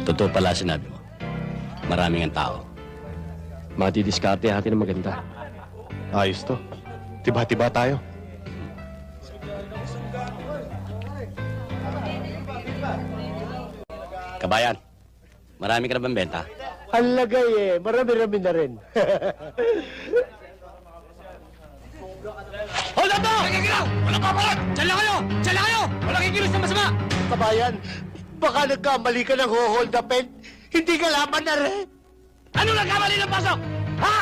Totoo pala sinabi mo. Maraming ang tao. Matidiskarte natin ng maganda. Ayos to. Tiba-tiba tayo. Kabayan, marami ka na bang benta? Ang lagay eh. Marami-rami na rin. Hold up mo! Nagigilaw! Walang papalag! Diyan lang kayo! Diyan lang kayo! Walang kikilos na masama! Kabayan, baka nagkamali ka ng hold upin. Hindi ka laban na rin. Ano nagkamali ng pasok? Ha?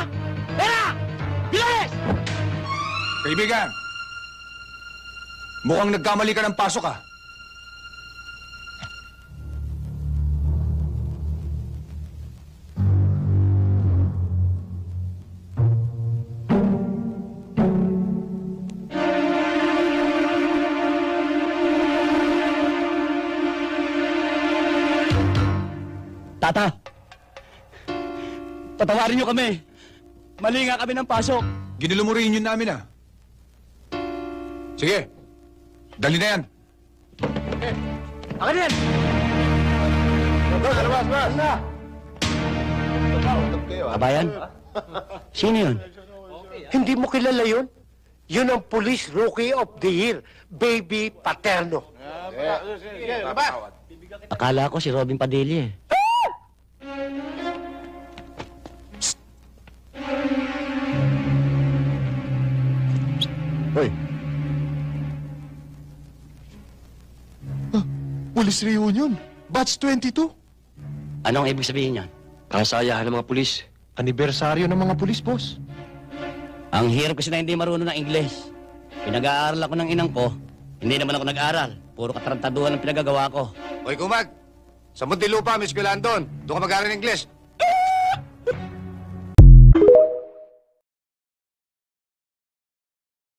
Pera! Bilis! Kaibigan! Mukhang nagkamali ka ng pasok, ah. Tata! Patawarin niyo kami! Mali nga kami ng pasok! Ginilumurin yun namin, ah. Sige, dali na yan. Akin yan! Labas! Kabayan, sino yun? Hindi mo kilala yun? Yun ang Police Rookie of the Year, Baby Paterno. Akala ko si Robin Padilla eh. Hoy. Police reunion. Batch 22. Anong ibig sabihin yan? Kasayahan ng mga pulis. Anibersaryo ng mga pulis, boss. Ang hirap kasi na hindi marunong ng Ingles. Pinag-aaral ako ng inang ko. Hindi naman ako nag-aaral. Puro katarantaduhan ang pinagagawa ko. Hoy, Kumag! Sa Muntinlupa, may eskwelahan doon. Doon ka mag-aaral ng Ingles.